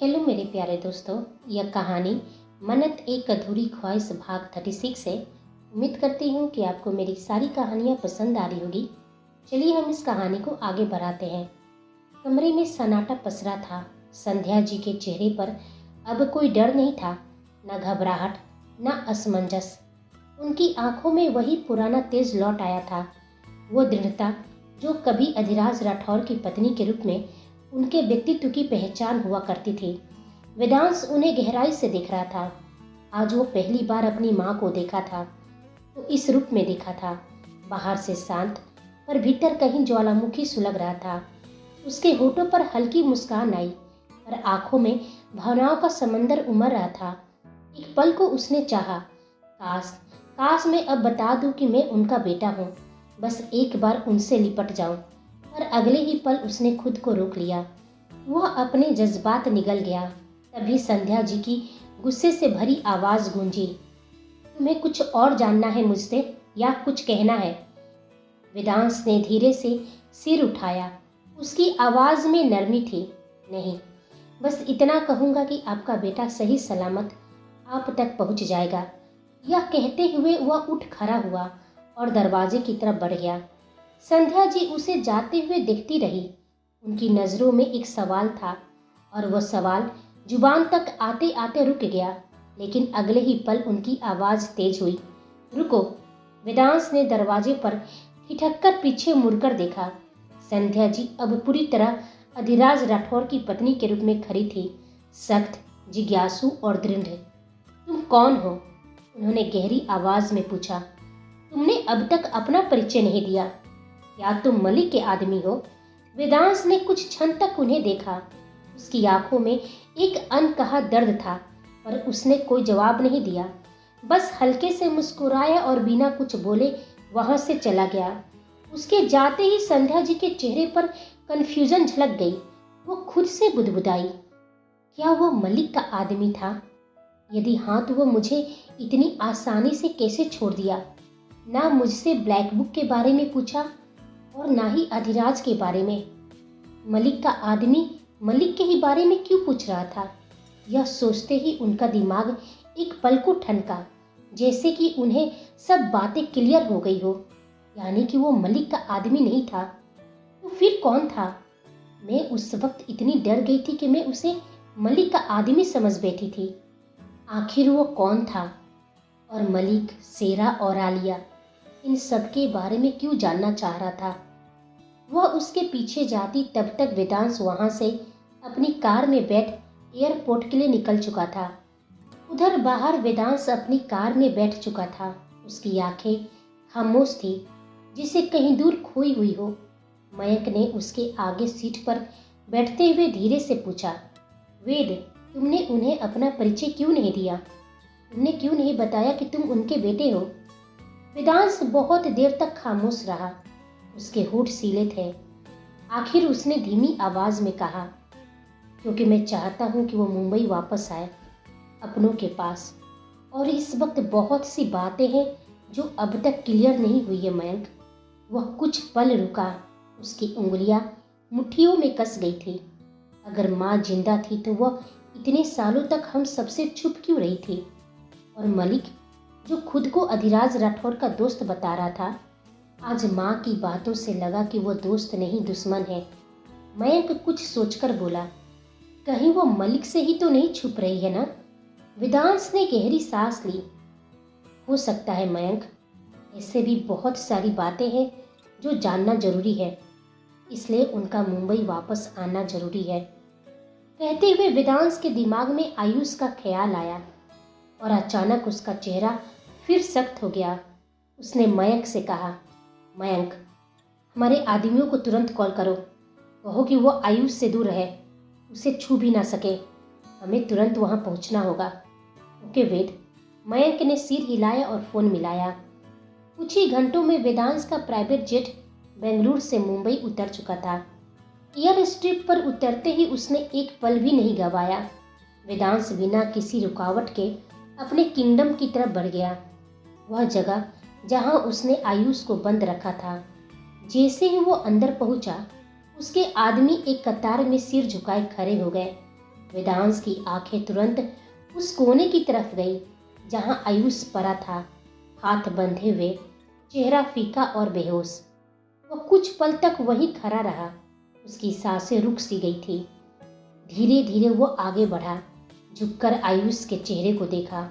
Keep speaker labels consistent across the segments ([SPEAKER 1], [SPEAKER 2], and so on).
[SPEAKER 1] Hello मेरे प्यारे दोस्तों। यह कहानी मन्नत एक अधूरी ख्वाहिश भाग 36 है। उम्मीद करती हूँ कि आपको मेरी सारी कहानियाँ पसंद आ रही होगी। चलिए हम इस कहानी को आगे बढ़ाते हैं। कमरे में सन्नाटा पसरा था। संध्या जी के चेहरे पर अब कोई डर नहीं था, न घबराहट न असमंजस। उनकी आंखों में वही पुराना तेज लौट आया था, वो दृढ़ता जो कभी अधिराज राठौर की पत्नी के रूप में उनके व्यक्तित्व की पहचान हुआ करती थी। वेदांश उन्हें गहराई से देख रहा था। आज वो पहली बार अपनी माँ को देखा था तो इस रूप में देखा था। बाहर से शांत पर भीतर कहीं ज्वालामुखी सुलग रहा था। उसके होठों पर हल्की मुस्कान आई पर आंखों में भावनाओं का समंदर उमड़ रहा था। एक पल को उसने चाहा, काश काश मैं अब बता दूं कि मैं उनका बेटा हूँ। बस एक बार उनसे लिपट जाऊं। पर अगले ही पल उसने खुद को रोक लिया। वह अपने जज्बात निगल गया। तभी संध्या जी की गुस्से से भरी आवाज गूंजी, तुम्हें कुछ और जानना है मुझसे या कुछ कहना है? वेदांश ने धीरे से सिर उठाया। उसकी आवाज में नरमी थी। नहीं, बस इतना कहूंगा कि आपका बेटा सही सलामत आप तक पहुंच जाएगा। यह कहते हुए वह उठ खड़ा हुआ और दरवाजे की तरफ बढ़ गया। संध्या जी उसे जाते हुए देखती रही। उनकी नजरों में एक सवाल था और वह सवाल जुबान तक आते आते रुक गया। लेकिन अगले ही पल उनकी आवाज तेज हुई, रुको। वेदांश ने दरवाजे पर ठिठक पीछे मुड़कर देखा। संध्या जी अब पूरी तरह अधिराज राठौर की पत्नी के रूप में खड़ी थी, सख्त, जिज्ञासु और दृढ़। तुम कौन हो? उन्होंने गहरी आवाज में पूछा। तुमने अब तक अपना परिचय नहीं दिया। क्या तुम मलिक के आदमी हो? वेदांश ने कुछ क्षण तक उन्हें देखा। उसकी आंखों में एक अनकहा दर्द था पर उसने कोई जवाब नहीं दिया। बस हल्के से मुस्कुराया और बिना कुछ बोले वहां से चला गया। उसके जाते ही संध्या जी के चेहरे पर कंफ्यूजन झलक गई। वो खुद से बुदबुदाई, क्या वो मलिक का आदमी था? यदि हाँ तो वो मुझे इतनी आसानी से कैसे छोड़ दिया? ना मुझसे ब्लैक बुक के बारे में पूछा और ना ही अधिराज के बारे में। मलिक का आदमी मलिक के ही बारे में क्यों पूछ रहा था? यह सोचते ही उनका दिमाग एक पल को ठनका, जैसे कि उन्हें सब बातें क्लियर हो गई हो। यानी कि वो मलिक का आदमी नहीं था तो फिर कौन था? मैं उस वक्त इतनी डर गई थी कि मैं उसे मलिक का आदमी समझ बैठी थी। आखिर वो कौन था? और मलिक, सेरा और आलिया, इन सब के बारे में क्यों जानना चाह रहा था? वह उसके पीछे जाती तब तक वेदांश वहां से अपनी कार में बैठ एयरपोर्ट के लिए निकल चुका था। उधर बाहर वेदांश अपनी कार में बैठ चुका था। उसकी आंखें खामोश थी, जिसे कहीं दूर खोई हुई हो। मयंक ने उसके आगे सीट पर बैठते हुए धीरे से पूछा, वेद, तुमने उन्हें अपना परिचय क्यों नहीं दिया? तुमने क्यों नहीं बताया कि तुम उनके बेटे हो? वेदांश बहुत देर तक खामोश रहा। उसके होठ सीले थे। आखिर उसने धीमी आवाज में कहा, क्योंकि मैं चाहता हूं कि वो मुंबई वापस आए, अपनों के पास। और इस वक्त बहुत सी बातें हैं जो अब तक क्लियर नहीं हुई है मयंक। वह कुछ पल रुका। उसकी उंगलियां मुट्ठियों में कस गई थी। अगर माँ जिंदा थी तो वह इतने सालों तक हम सबसे छुप क्यों रही थी? और मलिक, जो खुद को अधिराज राठौर का दोस्त बता रहा था, आज माँ की बातों से लगा कि वो दोस्त नहीं दुश्मन है। मयंक कुछ सोचकर बोला, कहीं वो मलिक से ही तो नहीं छुप रही है ना? वेदांश ने गहरी सांस ली। हो सकता है मयंक, ऐसे भी बहुत सारी बातें हैं जो जानना जरूरी है, इसलिए उनका मुंबई वापस आना जरूरी है। कहते हुए वेदांश के दिमाग में आयुष का ख्याल आया और अचानक उसका चेहरा फिर सख्त हो गया। उसने मयंक से कहा, मयंक, हमारे आदमियों को तुरंत कॉल करो। कहो कि वो आयुष से दूर रहे, उसे छू भी ना सके। हमें तुरंत वहां पहुंचना होगा। ओके वेद। मयंक ने सिर हिलाया और फोन मिलाया। कुछ ही घंटों में वेदांश का प्राइवेट जेट बेंगलुरु से मुंबई उतर चुका था। एयर स्ट्रिप पर उतरते ही उसने एक पल भी नहीं गंवाया। वेदांश बिना किसी रुकावट के अपने किंगडम की तरफ बढ़ गया, वह जगह जहां उसने आयुष को बंद रखा था। जैसे ही वो अंदर पहुंचा, उसके आदमी एक कतार में सिर झुकाए खड़े हो गए। वेदांश की आंखें तुरंत उस कोने की तरफ गई जहां आयुष पड़ा था, हाथ बंधे हुए, चेहरा फीका और बेहोश। वह कुछ पल तक वहीं खड़ा रहा। उसकी सांसें रुक सी गई थी। धीरे धीरे वो आगे बढ़ा, झुककर आयुष के चेहरे को देखा।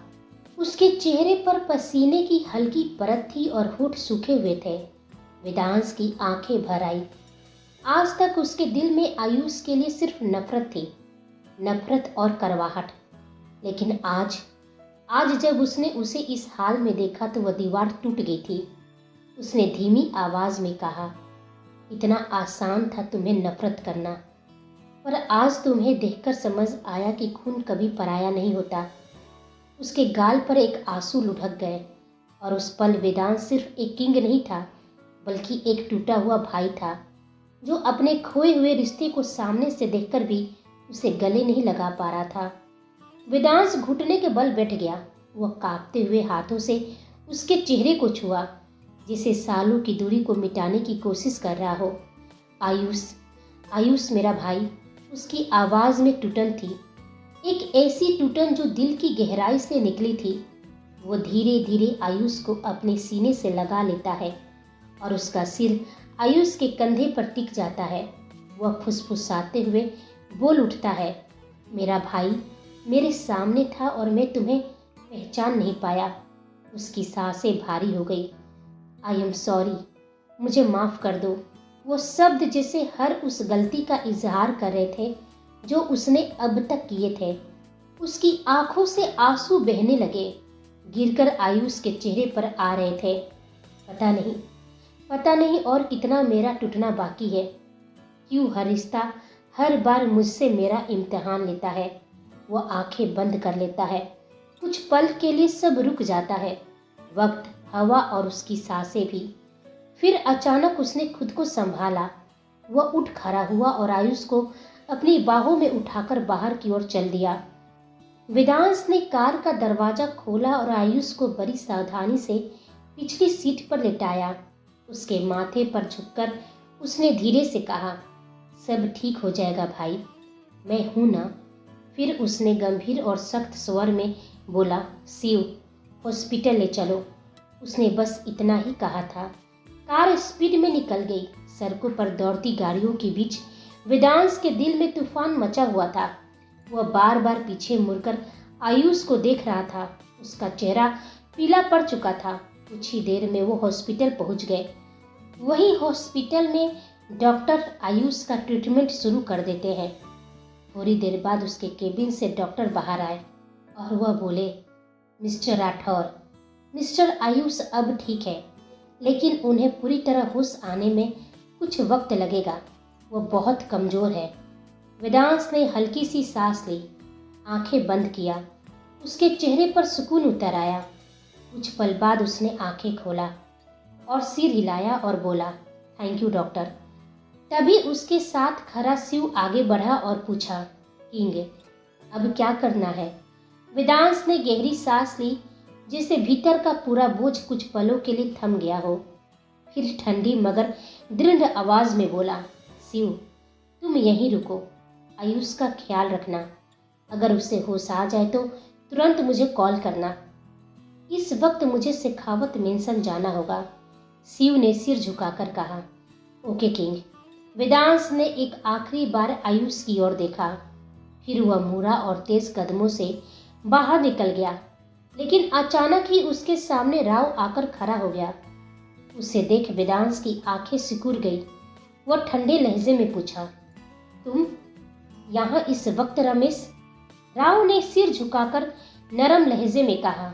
[SPEAKER 1] उसके चेहरे पर पसीने की हल्की परत थी और होठ सूखे हुए थे। वेदांश की आंखें भर आई। आज तक उसके दिल में आयुष के लिए सिर्फ नफरत थी, नफरत और करवाहट। लेकिन आज आज जब उसने उसे इस हाल में देखा तो वह दीवार टूट गई थी। उसने धीमी आवाज में कहा, इतना आसान था तुम्हें नफरत करना, पर आज तुम्हें देखकर समझ आया कि खून कभी पराया नहीं होता। उसके गाल पर एक आंसू लुढ़क गए और उस पल वेदांत सिर्फ एक किंग नहीं था, बल्कि एक टूटा हुआ भाई था, जो अपने खोए हुए रिश्ते को सामने से देखकर भी उसे गले नहीं लगा पा रहा था। वेदांश घुटने के बल बैठ गया। वह कांपते हुए हाथों से उसके चेहरे को छुआ, जिसे सालों की दूरी को मिटाने की कोशिश कर रहा हो। आयुष, आयुष मेरा भाई। उसकी आवाज में टूटन थी, एक ऐसी टूटन जो दिल की गहराई से निकली थी। वो धीरे धीरे आयुष को अपने सीने से लगा लेता है और उसका सिर आयुष के कंधे पर टिक जाता है। वह फुसफुसाते हुए बोल उठता है, मेरा भाई मेरे सामने था और मैं तुम्हें पहचान नहीं पाया। उसकी सांसें भारी हो गई। आई एम सॉरी, मुझे माफ कर दो। वो शब्द जैसे हर उस गलती का इजहार कर रहे थे जो उसने अब तक किए थे। उसकी आंखों से आंसू बहने लगे, गिरकर आयुष के चेहरे पर आ रहे थे। पता नहीं और कितना मेरा टूटना बाकी है। क्यों हर रिश्ता हर बार मुझसे मेरा इम्तिहान लेता है। वो आंखें बंद कर लेता है। कुछ पल के लिए सब रुक जाता है, वक्त, हवा और उसकी सांसें भी। फिर अचानक उसने खुद को संभाला। वह उठ खड़ा हुआ और आयुष को अपनी बाहों में उठाकर बाहर की ओर चल दिया। वेदांश ने कार का दरवाजा खोला और आयुष को बड़ी सावधानी से पिछली सीट पर लेटाया। उसके माथे पर झुककर उसने धीरे से कहा, सब ठीक हो जाएगा भाई, मैं हूं ना। फिर उसने गंभीर और सख्त स्वर में बोला, शिव, हॉस्पिटल ले चलो। उसने बस इतना ही कहा था। कार स्पीड में निकल गई। सड़कों पर दौड़ती गाड़ियों के बीच वेदांश के दिल में तूफान मचा हुआ था। वह बार बार पीछे मुड़कर आयुष को देख रहा था। उसका चेहरा पीला पड़ चुका था। कुछ ही देर में वो हॉस्पिटल पहुंच गए। वहीं हॉस्पिटल में डॉक्टर आयुष का ट्रीटमेंट शुरू कर देते हैं। थोड़ी देर बाद उसके केबिन से डॉक्टर बाहर आए और वह बोले, मिस्टर राठौर, मिस्टर आयुष अब ठीक है, लेकिन उन्हें पूरी तरह होश आने में कुछ वक्त लगेगा। वह बहुत कमज़ोर है। वेदांश ने हल्की सी सांस ली, आंखें बंद किया। उसके चेहरे पर सुकून उतर आया। कुछ पल बाद उसने आंखें खोला और सिर हिलाया और बोला, थैंक यू डॉक्टर। तभी उसके साथ खड़ा शिव आगे बढ़ा और पूछा, किंग, अब क्या करना है? वेदांश ने गहरी सांस ली, जिससे भीतर का पूरा बोझ कुछ पलों के लिए थम गया हो। फिर ठंडी मगर दृढ़ आवाज में बोला, शिव, तुम यहीं रुको, आयुष का ख्याल रखना। अगर उसे होश आ जाए तो तुरंत मुझे कॉल करना। इस वक्त मुझे शेखावत मेंशन जाना होगा। शिव ने सिर झुकाकर कहा, ओके किंग। वेदांश ने एक आखिरी बार आयुष की ओर देखा, फिर वह मुड़ा और तेज कदमों से बाहर निकल गया। लेकिन अचानक ही उसके सामने राव आकर खड़ा हो गया। उसे देख वेदांश की आंखें सिकुड़ गई। वह ठंडे लहजे में पूछा, तुम यहाँ इस वक्त रमेश? राव ने सिर झुकाकर नरम लहजे में कहा,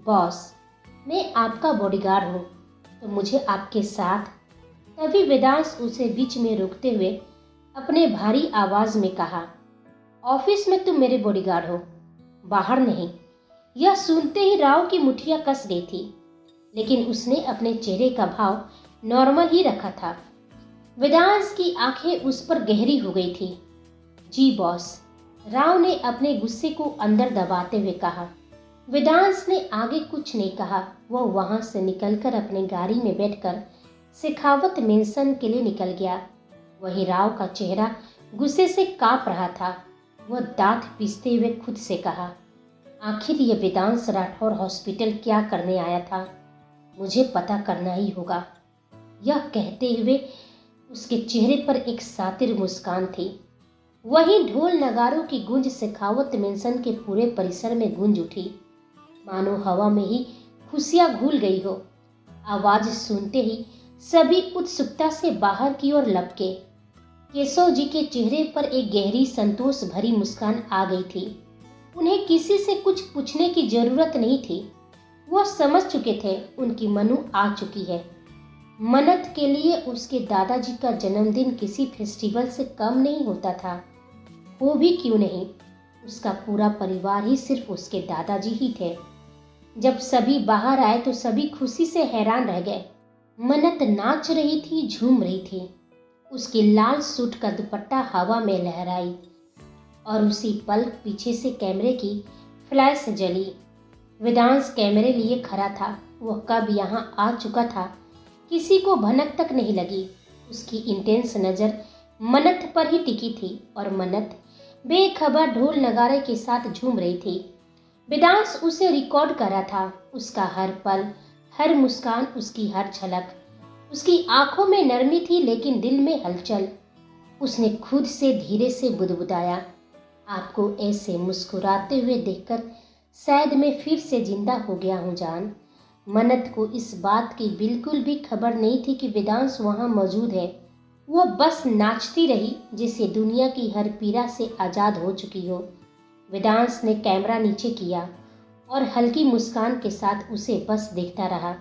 [SPEAKER 1] बॉस, मैं आपका बॉडीगार्ड हूँ, तो मुझे आपके साथ। तभी वेदांश उसे बीच में रोकते हुए अपने भारी आवाज में कहा, ऑफिस में तुम मेरे बॉडीगार्ड हो, बाहर नहीं। यह सुनते ही राव की मुठ्ठियां कस गई थी, लेकिन उसने अपने चेहरे का भाव नॉर्मल ही रखा था। वेदांश की आंखें उस पर गहरी हो गई थी। जी बॉस, राव ने अपने गुस्से को अंदर दबाते हुए कहा। वेदांश ने आगे कुछ नहीं कहा। वह वहां से निकलकर अपने गाड़ी में बैठकर शेखावत मेंशन के लिए निकल गया। वहीं राव का चेहरा गुस्से से कांप रहा था। वह दांत पीसते हुए खुद से कहा, आखिर ये वेदांश राठौर हॉस्पिटल क्या करने आया था? मुझे पता करना ही होगा। यह कहते हुए उसके चेहरे पर एक सातिर मुस्कान थी। वहीं ढोल नगारों की गूंज शेखावत मेंशन के पूरे परिसर में गूंज उठी, मानो हवा में ही खुशियां घुल गई हो। आवाज सुनते ही सभी उत्सुकता से बाहर की ओर लपके। केशव जी के चेहरे पर एक गहरी संतोष भरी मुस्कान आ गई थी। उन्हें किसी से कुछ पूछने की जरूरत नहीं थी। वह समझ चुके थे उनकी मनु आ चुकी है। मन्नत के लिए उसके दादाजी का जन्मदिन किसी फेस्टिवल से कम नहीं होता था। वो भी क्यों नहीं, उसका पूरा परिवार ही सिर्फ उसके दादाजी ही थे। जब सभी बाहर आए तो सभी खुशी से हैरान रह गए। मन्नत नाच रही थी, झूम रही थी। उसकी लाल सूट का दुपट्टा हवा में लहराई और उसी पल पीछे से कैमरे की फ्लैश जली। वेदांश कैमरे लिए खड़ा था। वह कब यहाँ आ चुका था किसी को भनक तक नहीं लगी। उसकी इंटेंस नज़र मन्नत पर ही टिकी थी और मन्नत बेखबर ढोल नगारे के साथ झूम रही थी। वेदांश उसे रिकॉर्ड कर रहा था, उसका हर पल, हर मुस्कान, उसकी हर झलक। उसकी आंखों में नरमी थी लेकिन दिल में हलचल। उसने खुद से धीरे से बुदबुदाया, आपको ऐसे मुस्कुराते हुए देखकर शायद मैं फिर से जिंदा हो गया हूँ जान। मन्नत को इस बात की बिल्कुल भी खबर नहीं थी कि वेदांश वहाँ मौजूद है। वह बस नाचती रही जैसे दुनिया की हर पीड़ा से आज़ाद हो चुकी हो। वेदांश ने कैमरा नीचे किया और हल्की मुस्कान के साथ उसे बस देखता रहा।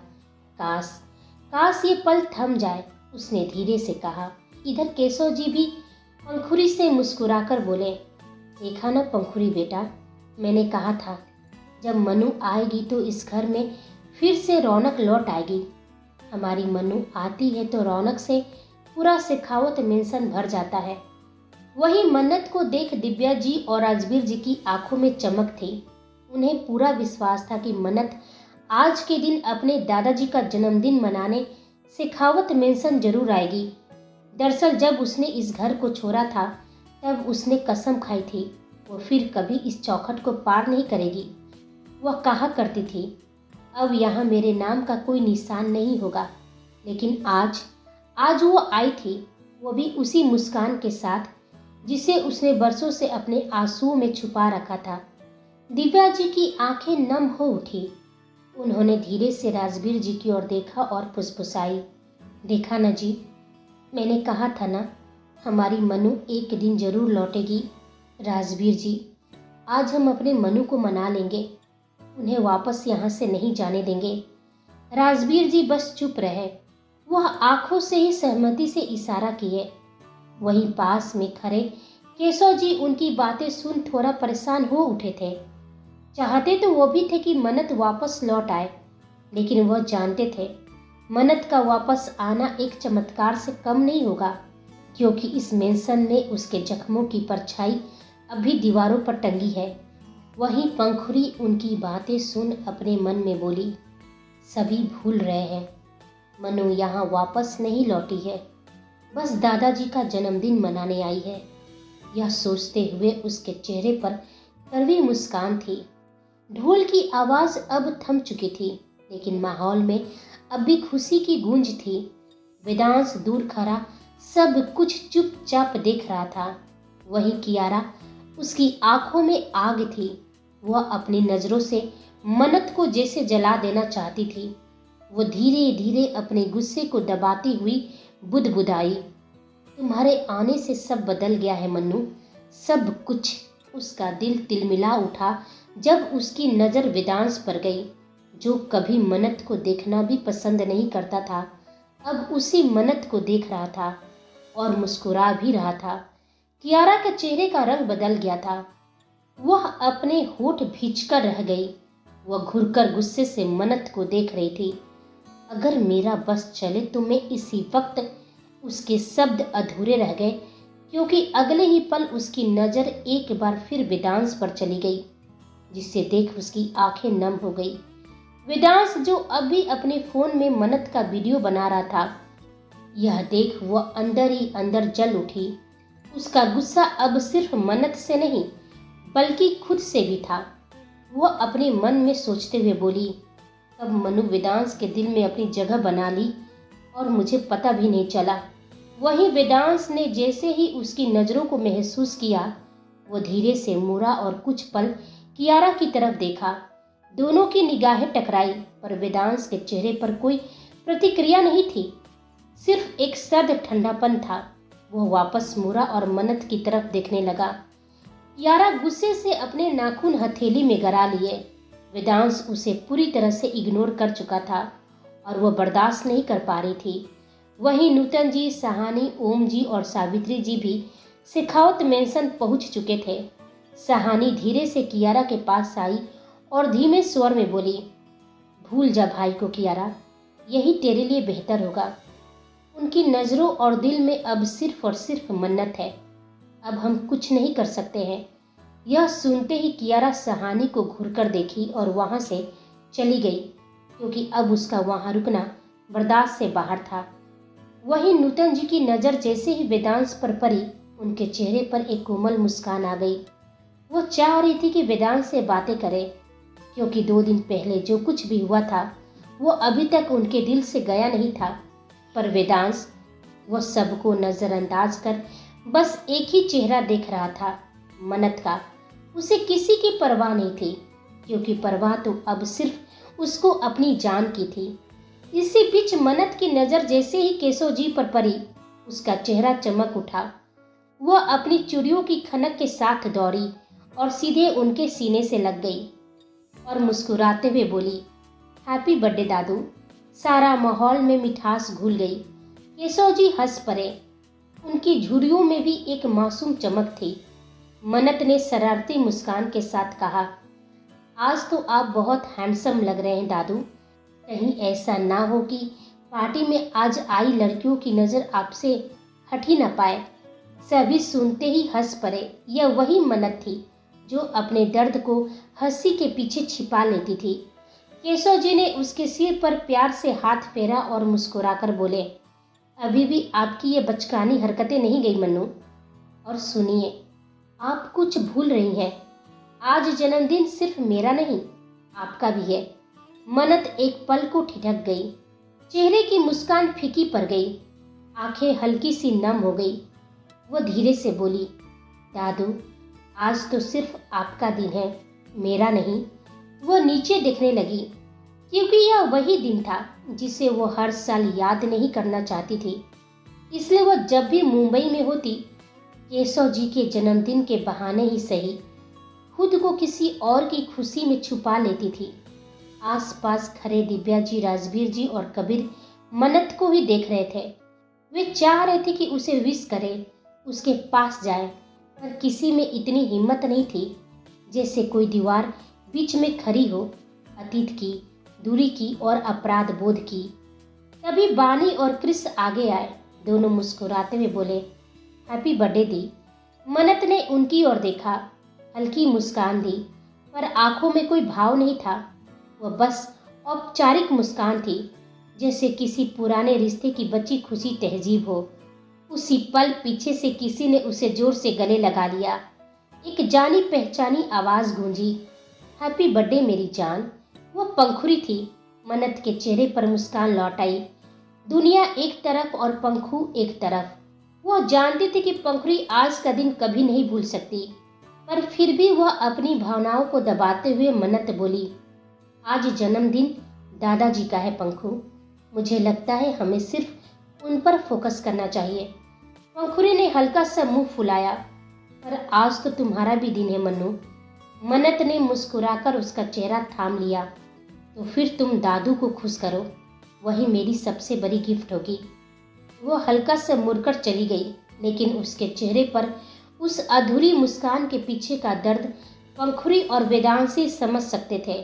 [SPEAKER 1] काश ये पल थम जाए, उसने धीरे से कहा। इधर केशव जी भी पंखुरी से मुस्कुराकर बोले, देखा ना पंखुरी बेटा, मैंने कहा था जब मनु आएगी तो इस घर में फिर से रौनक लौट आएगी। हमारी मनु आती है तो रौनक से पूरा शेखावत मेंशन भर जाता है। वही मन्नत को देख दिव्या जी और राजवीर जी की आंखों में चमक थी। उन्हें पूरा विश्वास था कि मन्नत आज के दिन अपने दादाजी का जन्मदिन मनाने शेखावत मेंशन जरूर आएगी। दरअसल जब उसने इस घर को छोड़ा था तब उसने कसम खाई थी वो फिर कभी इस चौखट को पार नहीं करेगी। वह कहा करती थी, अब यहाँ मेरे नाम का कोई निशान नहीं होगा। लेकिन आज वो आई थी, वो भी उसी मुस्कान के साथ जिसे उसने बरसों से अपने आंसुओं में छुपा रखा था। दिव्या जी की आंखें नम हो उठी। उन्होंने धीरे से राजवीर जी की ओर देखा और फुसफुसाई, देखा ना जी, मैंने कहा था ना हमारी मनु एक दिन जरूर लौटेगी। राजवीर जी, आज हम अपने मनु को मना लेंगे, उन्हें वापस यहाँ से नहीं जाने देंगे। राजवीर जी बस चुप रहे। वह आंखों से ही सहमति से इशारा किए। वहीं पास में खड़े केशव जी उनकी बातें सुन थोड़ा परेशान हो उठे थे। चाहते तो वो भी थे कि मन्नत वापस लौट आए, लेकिन वह जानते थे मन्नत का वापस आना एक चमत्कार से कम नहीं होगा, क्योंकि इस मेंशन में उसके जख्मों की परछाई अभी दीवारों पर टंगी है। वहीं पंखुरी उनकी बातें सुन अपने मन में बोली, सभी भूल रहे हैं, मनु यहाँ वापस नहीं लौटी है, बस दादाजी का जन्मदिन मनाने आई है। यह सोचते हुए उसके चेहरे पर कड़वी मुस्कान थी। ढोल की आवाज अब थम चुकी थी, लेकिन माहौल में अब भी खुशी की गूंज थी। वेदांश दूर खड़ा सब कुछ चुपचाप देख रहा था। वही कियारा, उसकी आंखों में आग थी। वह अपनी नजरों से मन्नत को जैसे जला देना चाहती थी। वो धीरे धीरे अपने गुस्से को दबाती हुई बुदबुदाई, तुम्हारे आने से सब बदल गया है मन्नू, सब कुछ। उसका दिल तिलमिला उठा जब उसकी नज़र वेदांश पर गई, जो कभी मन्नत को देखना भी पसंद नहीं करता था, अब उसी मन्नत को देख रहा था और मुस्कुरा भी रहा था। कियारा के चेहरे का रंग बदल गया था। वह अपने होठ भींचकर रह गई। वह घुरकर गुस्से से मन्नत को देख रही थी। अगर मेरा बस चले तो मैं इसी वक्त, उसके शब्द अधूरे रह गए, क्योंकि अगले ही पल उसकी नज़र एक बार फिर वेदांश पर चली गई, जिसे देख उसकी आंखें नम हो गई। वेदांश जो अभी अपने फोन में मन्नत का वीडियो बना रहा था, यह देख वह अंदर ही अंदर जल उठी। उसका गुस्सा अब सिर्फ मन्नत से नहीं बल्कि खुद से भी था। वह अपने मन में सोचते हुए बोली, तब मनु वेदांश के दिल में अपनी जगह बना ली और मुझे पता भी नहीं चला। वहीं वेदांश ने जैसे ही उसकी नज़रों को महसूस किया, वो धीरे से मुड़ा और कुछ पल कियारा की तरफ देखा। दोनों की निगाहें टकराई, पर वेदांश के चेहरे पर कोई प्रतिक्रिया नहीं थी, सिर्फ एक सर्द ठंडापन था। वह वापस मुड़ा और मन्नत की तरफ देखने लगा। कियारा गुस्से से अपने नाखून हथेली में गरा लिए। वेदांश उसे पूरी तरह से इग्नोर कर चुका था और वह बर्दाश्त नहीं कर पा रही थी। वहीं नूतन जी, सहानी, ओम जी और सावित्री जी भी शेखावत मेंशन पहुंच चुके थे। सहानी धीरे से कियारा के पास आई और धीमे स्वर में बोली, भूल जा भाई को कियारा, यही तेरे लिए बेहतर होगा। उनकी नज़रों और दिल में अब सिर्फ और सिर्फ मन्नत है। अब हम कुछ नहीं कर सकते हैं। यह सुनते ही कियारा सहानी को घूरकर देखी और वहां से चली गई, क्योंकि अब उसका वहां रुकना बर्दाश्त से बाहर था। वहीं नूतन जी की नज़र जैसे ही वेदांश पर पड़ी, उनके चेहरे पर एक कोमल मुस्कान आ गई। वो चाह रही थी कि वेदांश से बातें करे, क्योंकि 2 दिन पहले जो कुछ भी हुआ था वो अभी तक उनके दिल से गया नहीं था। पर वेदांश वो सबको नज़रअंदाज कर बस एक ही चेहरा देख रहा था, मन्नत का। उसे किसी की परवाह नहीं थी, क्योंकि परवाह तो अब सिर्फ उसको अपनी जान की थी। इसी बीच मन्नत की नज़र जैसे ही केशव जी पर पड़ी, उसका चेहरा चमक उठा। वह अपनी चूड़ियों की खनक के साथ दौड़ी और सीधे उनके सीने से लग गई और मुस्कुराते हुए बोली, हैप्पी बर्थडे दादू। सारा माहौल में मिठास घुल गई। केशव जी हंस पड़े। उनकी झुर्रियों में भी एक मासूम चमक थी। मन्नत ने शरारती मुस्कान के साथ कहा, आज तो आप बहुत हैंडसम लग रहे हैं दादू। कहीं ऐसा ना हो कि पार्टी में आज आई लड़कियों की नज़र आपसे हट ही ना पाए। सभी सुनते ही हंस पड़े। यह वही मन्नत थी जो अपने दर्द को हंसी के पीछे छिपा लेती थी। केशव जी ने उसके सिर पर प्यार से हाथ फेरा और मुस्कुराकर बोले, अभी भी आपकी ये बचकानी हरकतें नहीं गई मन्नू। और सुनिए, आप कुछ भूल रही हैं। आज जन्मदिन सिर्फ मेरा नहीं, आपका भी है। मन्नत एक पल को ठिठक गई। चेहरे की मुस्कान फीकी पड़ गई, आंखें हल्की सी नम हो गई। वो धीरे से बोली, दादू आज तो सिर्फ आपका दिन है, मेरा नहीं। वो नीचे देखने लगी, क्योंकि यह वही दिन था जिसे वो हर साल याद नहीं करना चाहती थी। इसलिए वह जब भी मुंबई में होती, केशव जी के जन्मदिन के बहाने ही सही, खुद को किसी और की खुशी में छुपा लेती थी। आसपास खड़े दिव्या जी, राजवीर जी और कबीर मन्नत को ही देख रहे थे। वे चाह रहे थे कि उसे विश करे, उसके पास जाए, पर किसी में इतनी हिम्मत नहीं थी। जैसे कोई दीवार बीच में खड़ी हो, अतीत की, दूरी की और अपराध बोध की। तभी बानी और क्रिस आगे आए। दोनों मुस्कुराते हुए बोले, हैप्पी बर्थडे दी। मन्नत ने उनकी ओर देखा, हल्की मुस्कान दी, पर आंखों में कोई भाव नहीं था। वह बस औपचारिक मुस्कान थी, जैसे किसी पुराने रिश्ते की बची खुशी तहजीब हो। उसी पल पीछे से किसी ने उसे जोर से गले लगा लिया। एक जानी पहचानी आवाज गूंजी, हैप्पी बर्थडे मेरी जान। वो पंखुरी थी। मन्नत के चेहरे पर मुस्कान लौट आई। दुनिया एक तरफ और पंखू एक तरफ। वो जानती थी कि पंखुरी आज का दिन कभी नहीं भूल सकती, पर फिर भी वह अपनी भावनाओं को दबाते हुए मन्नत बोली, आज जन्मदिन दादाजी का है पंखू। मुझे लगता है हमें सिर्फ उन पर फोकस करना चाहिए। पंखुरी ने हल्का सा मुंह फुलाया, पर आज तो तुम्हारा भी दिन है मन्नू। मन्नत ने मुस्कुराकर उसका चेहरा थाम लिया। तो फिर तुम दादू को खुश करो, वही मेरी सबसे बड़ी गिफ्ट होगी। वो हल्का सा मुड़कर चली गई, लेकिन उसके चेहरे पर उस अधूरी मुस्कान के पीछे का दर्द पंखुरी और वेदांशी समझ सकते थे।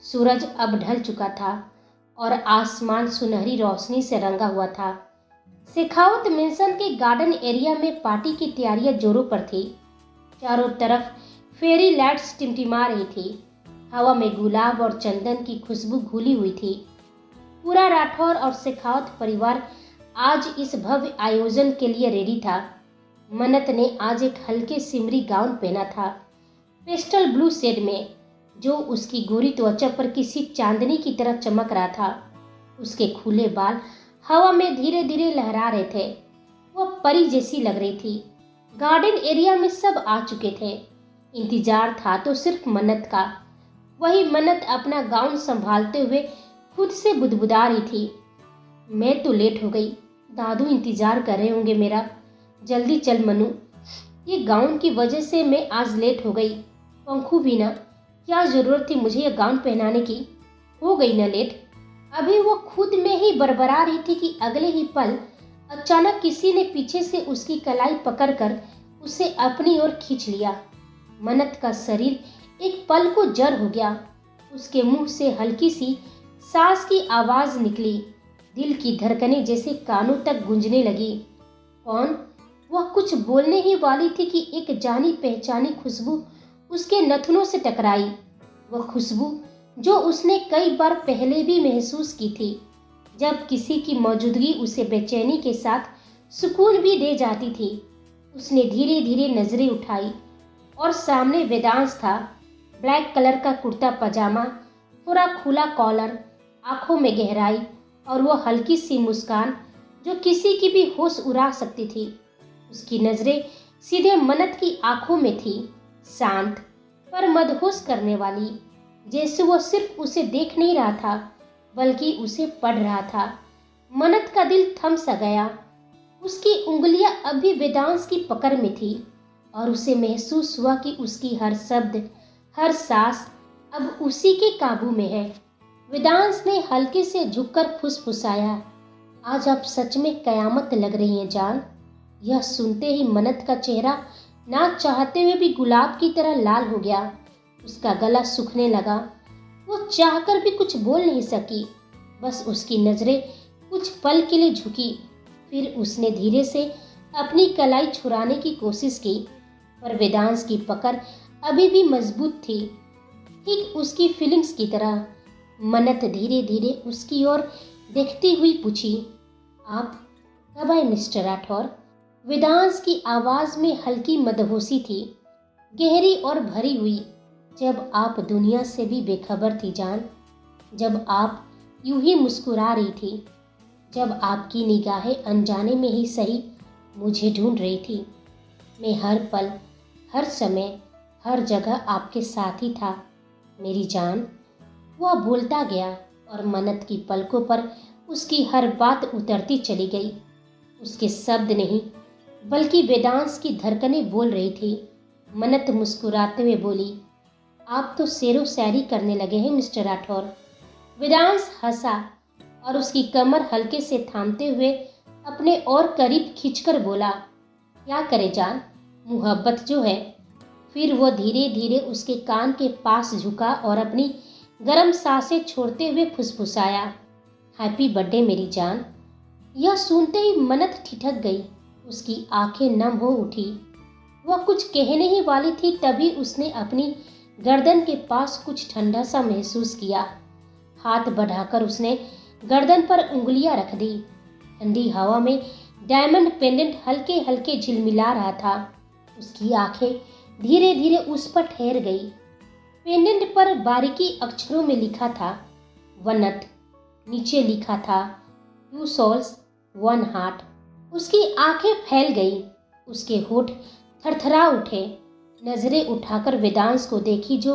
[SPEAKER 1] सूरज अब ढल चुका था और आसमान सुनहरी रोशनी से रंगा हुआ था। शेखावत मेंशन के गार्डन एरिया में पार्टी की तैयारियां जोरों पर थी। चारों तरफ फेरी लाइट्स टिमटिमा रही थी। हवा में गुलाब और चंदन की खुशबू घुली हुई थी। पूरा राठौर और शेखावत परिवार आज इस भव्य आयोजन के लिए रेडी था। मन्नत ने आज एक हल्के सिमरी गाउन पहना था। पेस्टल ब्लू शेड में, जो उसकी गोरी त्वचा पर किसी चांदनी की तरह चमक रहा था। उसके खुले बाल हवा में धीरे धीरे लहरा रहे थे। वह परी जैसी लग रही थी। गार्डन एरिया में सब आ चुके थे। इंतजार था तो सिर्फ मन्नत का। वही मन्नत अपना गाउन संभालते हुए खुद से बुदबुदा रही थी। मैं तो लेट हो गई, दादू इंतजार कर रहे होंगे मेरा। जल्दी चल मनु, ये गाउन की वजह से मैं आज लेट हो गई। पंखू भी ना, क्या जरूरत थी मुझे ये गाउन पहनाने की। हो गई ना लेट। अभी वो खुद में ही बड़बड़ा रही थी कि अगले ही पल अचानक किसी ने पीछे से उसकी कलाई पकड़कर उसे अपनी ओर खींच लिया। मन्नत का शरीर एक पल को जड़ हो गया। उसके मुंह से हल्की सी सांस की आवाज निकली। दिल की धड़कनें जैसे कानों तक गूंजने लगी। कौन? वह कुछ बोलने ही वाली थी कि एक जानी पहचानी खुशबू उसके नथुनों से टकराई। वह खुशबू जो उसने कई बार पहले भी महसूस की थी, जब किसी की मौजूदगी उसे बेचैनी के साथ सुकून भी दे जाती थी। उसने धीरे धीरे नजरें उठाई और सामने वेदांश था। ब्लैक कलर का कुर्ता पजामा, थोड़ा खुला कॉलर, आंखों में गहराई और वो हल्की सी मुस्कान जो किसी की भी होश उड़ा सकती थी। उसकी नजरें सीधे मन्नत की आंखों में थी, शांत पर मदहोश करने वाली, जैसे वो सिर्फ उसे देख नहीं रहा था बल्कि उसे पढ़ रहा था। मन्नत का दिल थम सा गया। उसकी उंगलियां अभी वेदांश की पकड़ में थी और उसे महसूस हुआ कि उसकी हर शब्द, हर सांस अब उसी के काबू में है। वेदांश ने हल्के से झुककर फुसफुसाया, आज आप सच में कयामत लग रही हैं जान। यह सुनते ही मन्नत का चेहरा ना चाहते हुए भी गुलाब की तरह लाल हो गया। उसका गला सूखने लगा। वो चाहकर भी कुछ बोल नहीं सकी। बस उसकी नजरें कुछ पल के लिए झुकी। फिर उसने धीरे से अपनी कलाई छुड़ाने की कोशिश की, पर वेदांश की पकड़ अभी भी मजबूत थी, ठीक उसकी फीलिंग्स की तरह। मन्नत धीरे धीरे उसकी ओर देखती हुई पूछी, आप कब आए मिस्टर राठौर? वेदांश की आवाज में हल्की मदहोशी थी, गहरी और भरी हुई। जब आप दुनिया से भी बेखबर थी जान, जब आप यूं ही मुस्कुरा रही थी, जब आपकी निगाहें अनजाने में ही सही मुझे ढूंढ रही थी। मैं हर पल, हर समय, हर जगह आपके साथ ही था मेरी जान। वह बोलता गया और मन्नत की पलकों पर उसकी हर बात उतरती चली गई। उसके शब्द नहीं बल्कि वेदांश की धड़कनें बोल रही थी। मन्नत मुस्कुराते हुए बोली, आप तो शेरो शायरी करने लगे हैं मिस्टर राठौर। वेदांश हंसा और उसकी कमर हल्के से थामते हुए अपने और करीब खींचकर बोला, क्या करे जान, मुहब्बत जो है। फिर वो धीरे धीरे उसके कान के पास झुका और अपनी गर्म सांसें छोड़ते हुए फुसफुसाया, हैप्पी बर्थडे मेरी जान। यह सुनते ही मन्नत ठिठक गई। उसकी आंखें नम हो उठी। वह कुछ कहने ही वाली थी, तभी उसने अपनी गर्दन के पास कुछ ठंडा सा महसूस किया। हाथ बढ़ाकर उसने गर्दन पर उंगलियां रख दी। ठंडी हवा में डायमंड पेंडेंट हल्के हल्के झिलमिला रहा था। उसकी आंखें धीरे धीरे उस पर ठहर गई। पेंडेंट पर बारीकी अक्षरों में लिखा था वन्नत। नीचे लिखा था 2 souls 1 heart। उसकी आंखें फैल गई। उसके होठ थरथरा उठे। नजरें उठाकर वेदांश को देखी, जो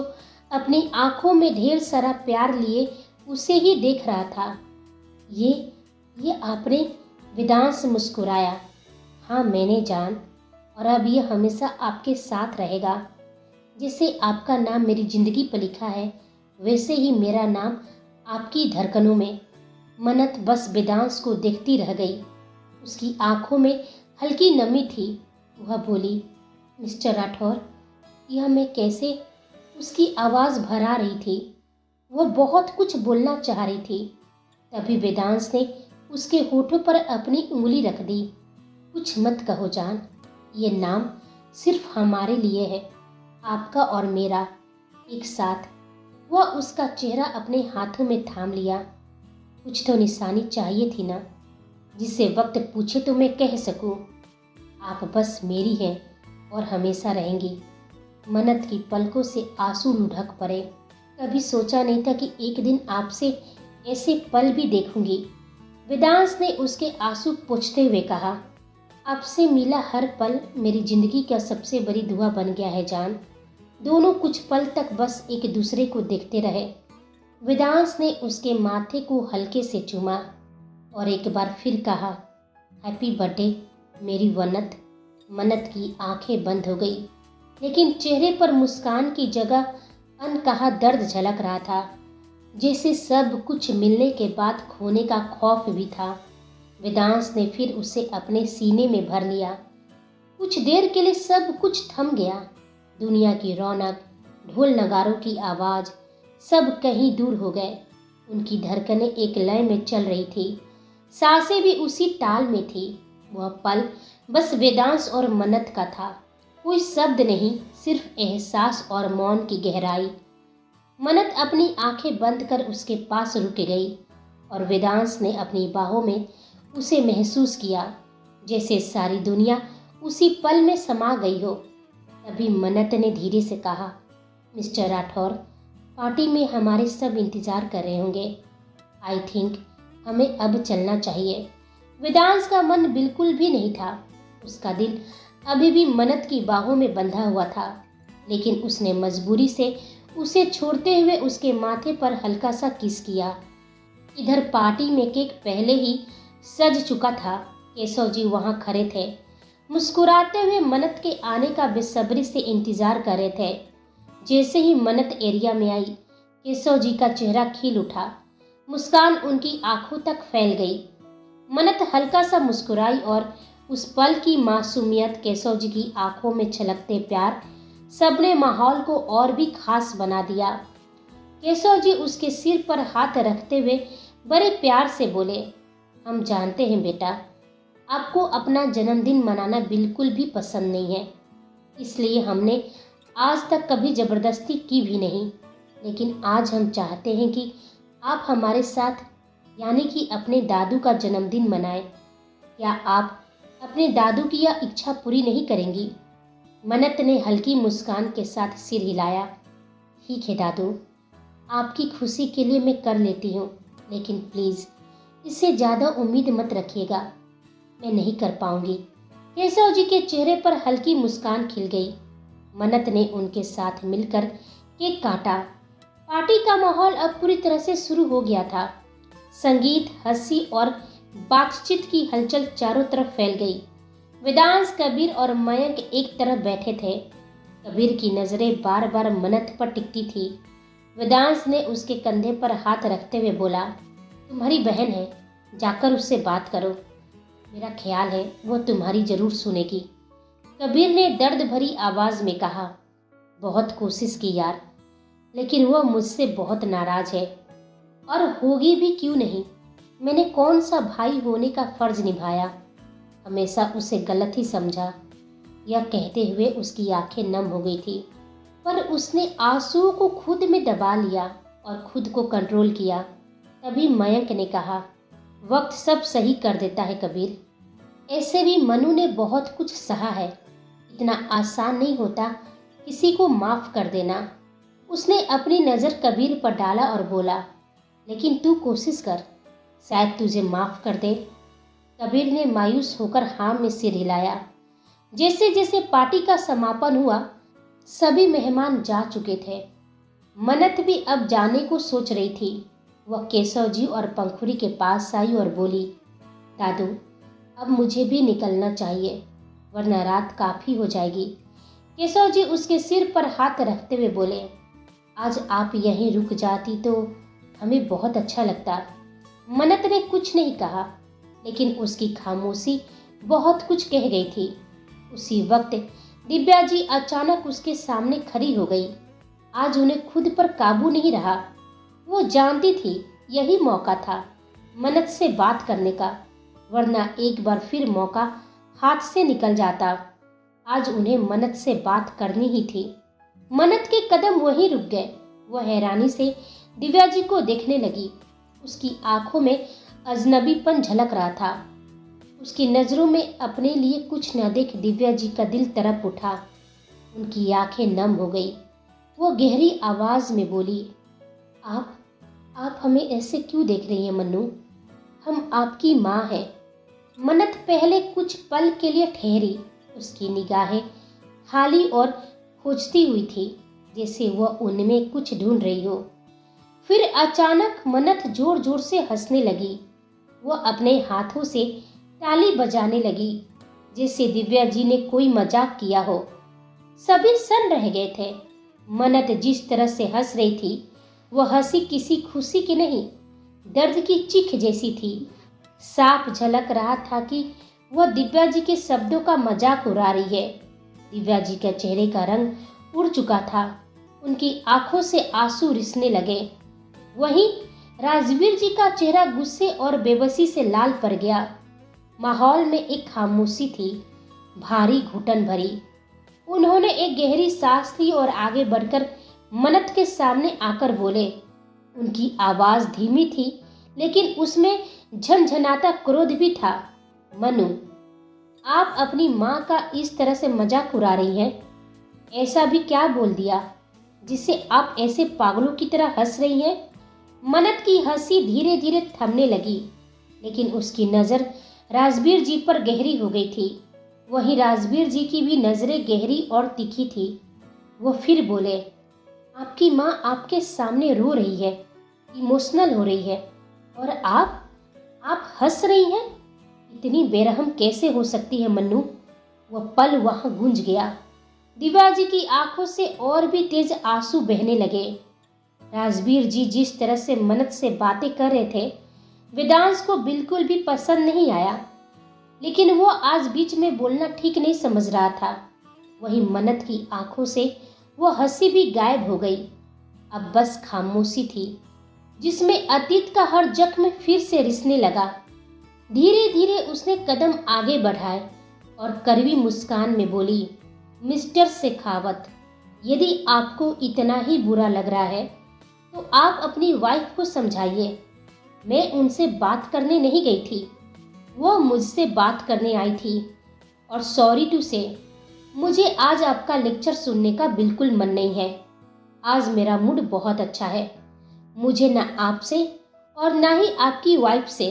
[SPEAKER 1] अपनी आंखों में ढेर सारा प्यार लिए उसे ही देख रहा था। ये आपने? वेदांश मुस्कुराया, हाँ मैंने जान, और अब ये हमेशा आपके साथ रहेगा। जैसे आपका नाम मेरी जिंदगी पर लिखा है, वैसे ही मेरा नाम आपकी धड़कनों में। मन्नत बस वेदांश को देखती रह गई। उसकी आंखों में हल्की नमी थी। वह बोली, मिस्टर राठौर, यह मैं कैसे? उसकी आवाज़ भरा रही थी। वह बहुत कुछ बोलना चाह रही थी। तभी वेदांश ने उसके होठों पर अपनी उंगली रख दी। कुछ मत कहो जान, ये नाम सिर्फ हमारे लिए है, आपका और मेरा, एक साथ। वह उसका चेहरा अपने हाथों में थाम लिया। कुछ तो निशानी चाहिए थी ना, जिसे वक्त पूछे तो मैं कह सकूं, आप बस मेरी हैं और हमेशा रहेंगी। मनत की पलकों से आंसू लुढ़क पड़े। कभी सोचा नहीं था कि एक दिन आपसे ऐसे पल भी देखूंगी। वेदांश ने उसके आंसू पोंछते हुए कहा, आपसे मिला हर पल मेरी जिंदगी का सबसे बड़ी दुआ बन गया है जान। दोनों कुछ पल तक बस एक दूसरे को देखते रहे। वेदांश ने उसके माथे को हल्के से चूमा और एक बार फिर कहा, हैप्पी बर्थडे मेरी वनत। मनत की आंखें बंद हो गई, लेकिन चेहरे पर मुस्कान की जगह अनकहा दर्द झलक रहा था। जैसे सब कुछ मिलने के बाद खोने का खौफ भी था। वेदांश ने फिर उसे अपने सीने में भर लिया। कुछ देर के लिए सब कुछ थम गया। दुनिया की रौनक, ढोल नगारों की आवाज, सब कहीं दूर हो गए। उनकी धड़कनें एक लय में चल रही थी, सांसें भी उसी ताल में थी। वह पल बस वेदांश और मनत का था। कोई शब्द नहीं, सिर्फ एहसास और मौन की गहराई। मनत अपनी आंखें बंद कर उसके पास रुक गई और वेदांश ने अपनी बाहों में उसे महसूस किया, जैसे सारी दुनिया उसी पल में समा गई हो। तभी मनत ने धीरे से कहा, मिस्टर राठौर, पार्टी में हमारे सब इंतजार कर रहे होंगे। आई थिंक हमें अब चलना चाहिए। वेदांश का मन बिल्कुल भी नहीं था। उसका दिल अभी भी मनत की बाहों में बंधा हुआ था, लेकिन उसने मजबूरी से उसे छोड़ते हुए उसके माथे पर हल्का सा किस किया। इधर पार्टी में केक पहले ही सज चुका था। केशव जी वहां खड़े थे, मुस्कुराते हुए मनत के आने का बेसब्री से इंतजार कर रहे थे। जैसे ही मनत एरिया में आई, केशव जी का चेहरा खिल उठा, मुस्कान उनकी आंखों तक फैल गई। मनत हल्का सा मुस्कुराई और उस पल की मासूमियत, केशव जी की आंखों में छलकते प्यार, सबने माहौल को और भी खास बना दिया। केशव जी उसके सिर पर हाथ रखते हुए बड़े प्यार से बोले, हम जानते हैं बेटा, आपको अपना जन्मदिन मनाना बिल्कुल भी पसंद नहीं है, इसलिए हमने आज तक कभी जबरदस्ती की भी नहीं। लेकिन आज हम चाहते हैं कि आप हमारे साथ, यानी कि अपने दादू का जन्मदिन मनाएं। क्या आप अपने दादू की यह इच्छा पूरी नहीं करेंगी? मनत ने हल्की मुस्कान के साथ सिर हिलाया। ठीक है दादू, आपकी खुशी के लिए मैं कर लेती हूँ, लेकिन प्लीज़ इससे ज़्यादा उम्मीद मत रखिएगा, मैं नहीं कर पाऊंगी। केशव जी के चेहरे पर हल्की मुस्कान खिल गई। मनत ने उनके साथ मिलकर केक काटा। पार्टी का माहौल अब पूरी तरह से शुरू हो गया था। संगीत, हंसी और बातचीत की हलचल चारों तरफ फैल गई। वेदांश, कबीर और मयंक एक तरफ बैठे थे। कबीर की नजरें बार बार मनत पर टिकती थी। वेदांश ने उसके कंधे पर हाथ रखते हुए बोला, तुम्हारी बहन है, जाकर उससे बात करो, मेरा ख्याल है वो तुम्हारी जरूर सुनेगी। कबीर ने दर्द भरी आवाज में कहा, बहुत कोशिश की यार, लेकिन वह मुझसे बहुत नाराज है, और होगी भी क्यों नहीं। मैंने कौन सा भाई होने का फर्ज निभाया, हमेशा उसे गलत ही समझा। यह कहते हुए उसकी आंखें नम हो गई थी, पर उसने आंसुओं को खुद में दबा लिया और खुद को कंट्रोल किया। तभी मयंक ने कहा, वक्त सब सही कर देता है कबीर, ऐसे भी मनु ने बहुत कुछ सहा है, इतना आसान नहीं होता किसी को माफ कर देना। उसने अपनी नज़र कबीर पर डाला और बोला, लेकिन तू कोशिश कर, शायद तुझे माफ कर दे। कबीर ने मायूस होकर हाँ में सिर हिलाया। जैसे जैसे पार्टी का समापन हुआ, सभी मेहमान जा चुके थे। मनत भी अब जाने को सोच रही थी। वह केशव जी और पंखुड़ी के पास आई और बोली, दादू अब मुझे भी निकलना चाहिए, वरना रात काफ़ी हो जाएगी। केशव जी उसके सिर पर हाथ रखते हुए बोले, आज आप यहीं रुक जाती तो हमें बहुत अच्छा लगता। मनत ने कुछ नहीं कहा, लेकिन उसकी खामोशी बहुत कुछ कह गई थी। उसी वक्त दिव्या जी अचानक उसके सामने खड़ी हो गई। आज उन्हें खुद पर काबू नहीं रहा। वो जानती थी यही मौका था मनत से बात करने का, वरना एक बार फिर मौका हाथ से निकल जाता। आज उन्हें मनत से बात करनी ही थी। मनत के कदम वहीं रुक गए। वह हैरानी से दिव्या जी को देखने लगी। उसकी आंखों में अजनबीपन झलक रहा था। उसकी नज़रों में अपने लिए कुछ न देख दिव्या जी का दिल तड़प उठा। उनकी आंखें नम हो गई। वो गहरी आवाज में बोली, आप हमें ऐसे क्यों देख रही हैं मन्नू? हम आपकी माँ हैं। मन्नत पहले कुछ पल के लिए ठहरी। उसकी निगाहें खाली और खोजती हुई थी, जैसे वह उनमें कुछ ढूंढ रही हो। फिर अचानक मन्नत जोर जोर से हंसने लगी। वह अपने हाथों से ताली बजाने लगी, जैसे दिव्या जी ने कोई मजाक किया हो। सभी सन्न रह गए थे। मन्नत जिस तरह से हंस रही थी, वह हंसी किसी खुशी की नहीं, दर्द की चीख जैसी थी। साफ झलक रहा था कि वह दिव्या जी के शब्दों का मजाक उड़ा रही है। दिव्या जी के चेहरे का रंग उड़ चुका था। उनकी आंखों से आंसू रिसने लगे। वहीं राजवीर जी का चेहरा गुस्से और बेबसी से लाल पड़ गया। माहौल में एक खामोशी थी, भारी घुटन भरी। उन्होंने एक गहरी सांस ली और आगे बढ़कर मन्नत के सामने आकर बोले। उनकी आवाज धीमी थी, लेकिन उसमें झनझनाता क्रोध भी था। मनु, आप अपनी माँ का इस तरह से मजाक उड़ा रही हैं? ऐसा भी क्या बोल दिया जिससे आप ऐसे पागलों की तरह हंस रही हैं? मन्नत की हंसी धीरे धीरे थमने लगी, लेकिन उसकी नजर राजवीर जी पर गहरी हो गई थी। वहीं राजवीर जी की भी नजरें गहरी और तीखी थी। वो फिर बोले, आपकी माँ आपके सामने रो रही है, इमोशनल हो रही है, और आप हंस रही हैं? इतनी बेरहम कैसे हो सकती है मन्नू? वह पल वहां गूंज गया। दिव्या जी की आंखों से और भी तेज आंसू बहने लगे। राजवीर जी जिस तरह से मन्नत से बातें कर रहे थे, वेदांश को बिल्कुल भी पसंद नहीं आया, लेकिन वो आज बीच में बोलना ठीक नहीं समझ रहा था। वहीं मन्नत की आंखों से वो हंसी भी गायब हो गई। अब बस खामोशी थी, जिसमें अतीत का हर जख्म फिर से रिसने लगा। धीरे धीरे उसने कदम आगे बढ़ाए और कड़वी मुस्कान में बोली, मिस्टर शेखावत, यदि आपको इतना ही बुरा लग रहा है तो आप अपनी वाइफ को समझाइए। मैं उनसे बात करने नहीं गई थी, वो मुझसे बात करने आई थी। और सॉरी टू से, मुझे आज आपका लेक्चर सुनने का बिल्कुल मन नहीं है। आज मेरा मूड बहुत अच्छा है। मुझे ना आपसे और ना ही आपकी वाइफ से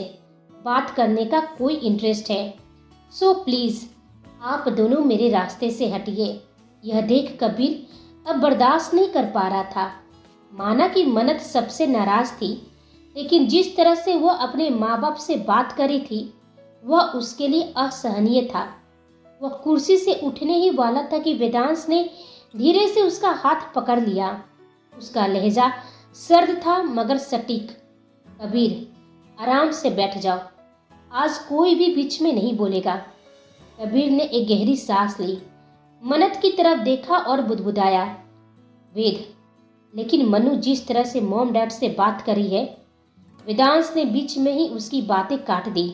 [SPEAKER 1] बात करने का कोई इंटरेस्ट है। सो प्लीज़ आप दोनों मेरे रास्ते से हटिए। यह देख कबीर अब बर्दाश्त नहीं कर पा रहा था। माना कि मन्नत सबसे नाराज थी, लेकिन जिस तरह से वह अपने माँ बाप से बात करी थी, वह उसके लिए असहनीय था। वह कुर्सी से उठने ही वाला था कि वेदांश ने धीरे से उसका हाथ पकड़ लिया। उसका लहजा सर्द था मगर सटीक। कबीर, आराम से बैठ जाओ, आज कोई भी बीच में नहीं बोलेगा। कबीर ने एक गहरी सांस ली, मन्नत की तरफ देखा और बुदबुदाया, वेद, लेकिन मनु जिस तरह से मॉम डैड से बात करी है। वेदांश ने बीच में ही उसकी बातें काट दी।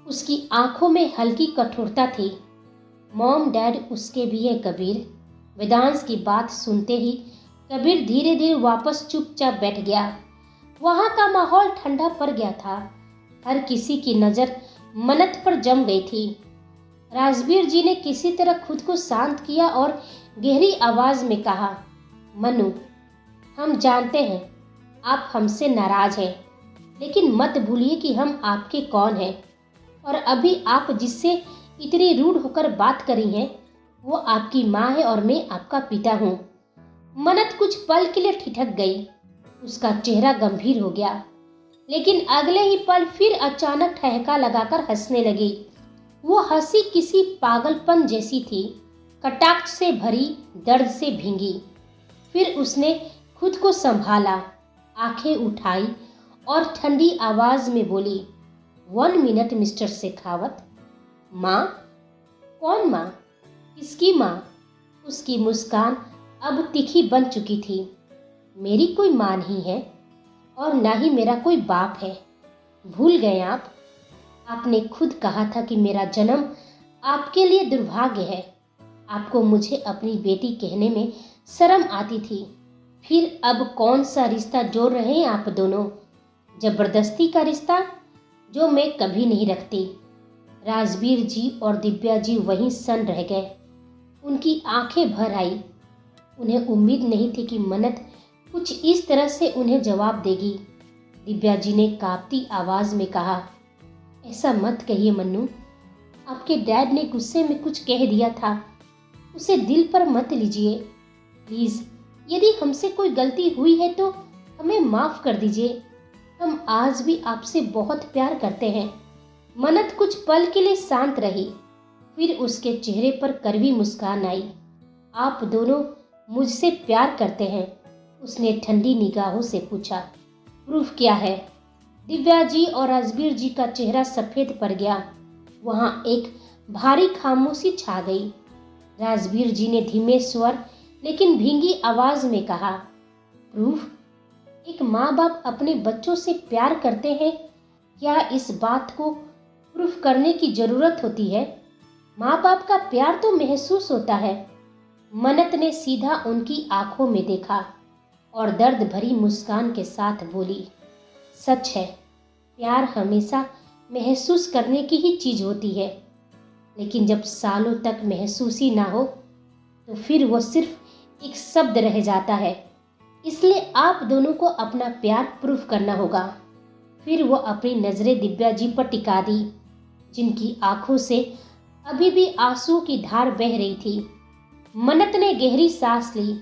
[SPEAKER 1] उसकी आंखों में हल्की कठोरता थी। मॉम डैड उसके भी हैं कबीर। वेदांश की बात सुनते ही कबीर धीरे धीरे वापस चुपचाप बैठ गया। वहां का माहौल ठंडा पड़ गया था। हर किसी की नजर मन्नत पर जम गई थी। राजवीर जी ने किसी तरह खुद को शांत किया और गहरी आवाज में कहा, मनु, हम जानते हैं आप हमसे नाराज हैं, लेकिन मत भूलिए कि हम आपके कौन हैं, और अभी आप जिससे इतनी रूड होकर बात करी हैं, वो आपकी माँ है और मैं आपका पिता हूँ। मन्नत कुछ पल के लिए ठिठक गई। उसका चेहरा गंभीर हो गया, लेकिन अगले ही पल फिर अचानक ठहका लगाकर हंसने लगी। वो हंसी किसी पागलपन जैसी थी, कटाक्ष से भरी, दर्द से भींगी। फिर उसने खुद को संभाला, आंखें उठाई और ठंडी आवाज में बोली, 1 मिनट मिस्टर शेखावत। माँ? कौन माँ? किसकी माँ? उसकी मुस्कान अब तीखी बन चुकी थी। मेरी कोई माँ नहीं है और ना ही मेरा कोई बाप है। भूल गए आप? आपने खुद कहा था कि मेरा जन्म आपके लिए दुर्भाग्य है। आपको मुझे अपनी बेटी कहने में शर्म आती थी। फिर अब कौन सा रिश्ता जोड़ रहे हैं आप दोनों? जबरदस्ती का रिश्ता, जो मैं कभी नहीं रखती। राजवीर जी और दिव्या जी वहीं सन्न रह गए। उनकी आंखें भर आई। उन्हें उम्मीद नहीं थी कि मन्नत कुछ इस तरह से उन्हें जवाब देगी। दिव्या जी ने कांपती आवाज में कहा, ऐसा मत कहिए मन्नू, आपके डैड ने गुस्से में कुछ कह दिया था, उसे दिल पर मत लीजिए। प्लीज, यदि हमसे कोई गलती हुई है तो हमें माफ कर दीजिए। हम आज भी आपसे बहुत प्यार करते हैं। मन्नत कुछ पल के लिए शांत रही, फिर उसके चेहरे पर कड़वी मुस्कान आई। आप दोनों मुझसे प्यार करते हैं? उसने ठंडी निगाहों से पूछा। प्रूफ क्या है? दिव्या जी और राजवीर जी का चेहरा सफेद पड़ गया। वहां एक भारी खामोशी छा गई। राजवीर जी ने धीमे स्वर लेकिन भींगी आवाज में कहा, प्रूफ? एक माँ बाप अपने बच्चों से प्यार करते हैं, क्या इस बात को प्रूफ करने की जरूरत होती है? माँ बाप का प्यार तो महसूस होता है। मन्नत ने सीधा उनकी आंखों में देखा और दर्द भरी मुस्कान के साथ बोली, सच है, प्यार हमेशा महसूस करने की ही चीज होती है, लेकिन जब सालों तक महसूस ही ना हो तो फिर वो सिर्फ एक शब्द रह जाता है। इसलिए आप दोनों को अपना प्यार प्रूफ करना होगा। फिर वो अपनी नजरें दिव्या जी पर टिका दी, जिनकी आंखों से अभी भी आंसू की धार बह रही थी। मन्नत ने गहरी सांस ली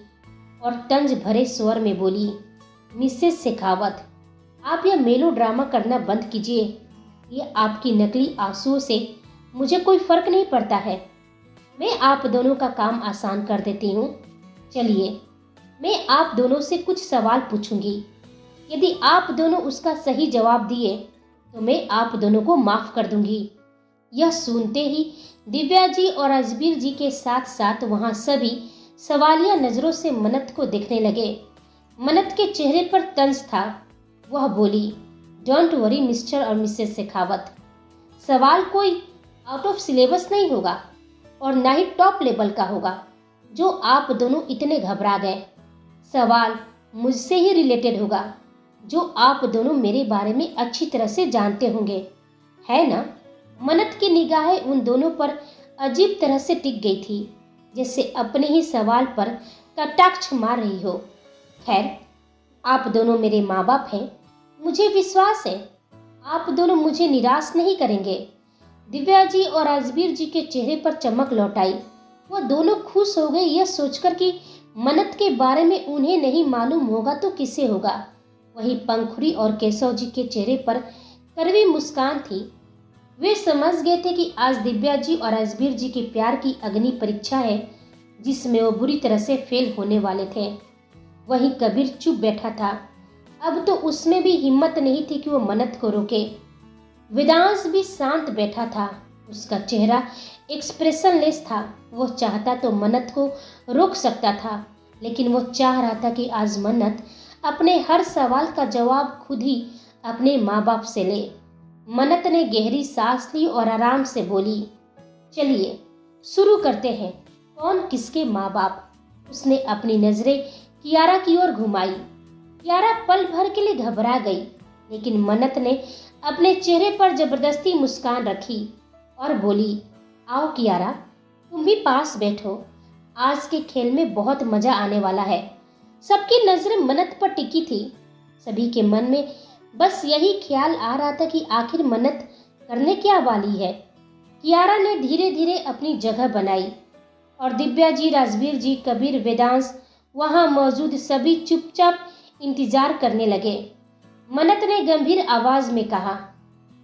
[SPEAKER 1] और तंज भरे स्वर में बोली, मिसेस शेखावत, आप यह मेलो ड्रामा करना बंद कीजिए। ये आपकी नकली आंसुओं से मुझे कोई फर्क नहीं पड़ता है। मैं आप दोनों का काम आसान कर देती हूँ। चलिए, मैं आप दोनों से कुछ सवाल पूछूंगी। यदि आप दोनों उसका सही जवाब दिए तो मैं आप दोनों को माफ कर दूंगी। यह सुनते ही दिव्या जी और राजवीर जी के साथ साथ वहां सभी सवालिया नजरों से मन्नत को देखने लगे। मन्नत के चेहरे पर तंज था। वह बोली, डोंट वरी मिस्टर और मिसेस शेखावत, सवाल कोई आउट ऑफ सिलेबस नहीं होगा और ना ही टॉप लेवल का होगा जो आप दोनों इतने घबरा गए। सवाल मुझसे ही रिलेटेड होगा, जो आप दोनों मेरे बारे में अच्छी तरह से जानते होंगे, है ना? मन्नत की निगाहें उन दोनों पर अजीब तरह से टिक गई थी, जैसे अपने ही सवाल पर कटाक्ष मार रही हो। खैर, आप दोनों मेरे माँ बाप हैं, मुझे विश्वास है आप दोनों मुझे निराश नहीं करेंगे। दिव्या जी और राजवीर जी के चेहरे पर चमक लौट आई। वह दोनों खुश हो गए यह सोचकर कि मन्नत के बारे में उन्हें नहीं मालूम होगा तो किसे होगा। वहीं पंखुड़ी और केशव जी के चेहरे पर कड़वी मुस्कान थी। वे समझ गए थे कि आज दिव्या जी और राजवीर जी के प्यार की अग्नि परीक्षा है, जिसमें वो बुरी तरह से फेल होने वाले थे। वहीं कबीर चुप बैठा था। अब तो उसमें भी हिम्मत नहीं थी कि वो मन्नत को रोके। वेदांश भी शांत बैठा था। उसका चेहरा एक्सप्रेशनलेस था। वो चाहता तो मन्नत को रोक सकता था, लेकिन वो चाह रहा था कि आज मन्नत अपने हर सवाल का जवाब खुद ही अपने माँ बाप से ले। मन्नत ने गहरी सांस ली और आराम से बोली, चलिए शुरू करते हैं, कौन किसके माँ बाप? उसने अपनी नजरें कियारा की ओर घुमाई। कियारा पल भर के लिए घबरा गई, लेकिन मन्नत ने अपने चेहरे पर जबरदस्ती मुस्कान रखी और बोली, आओ कियारा, तुम भी पास बैठो। आज के खेल में बहुत मजा आने वाला है। सबकी नजरें मन्नत पर टिकी थी। सभी के मन में बस यही ख्याल आ रहा था कि आखिर मन्नत करने क्या वाली है। कियारा ने धीरे धीरे अपनी जगह बनाई और दिव्या जी, राजवीर जी, कबीर, वेदांश, वहां मौजूद सभी चुपचाप इंतजार करने लगे। मन्नत ने गंभीर आवाज में कहा,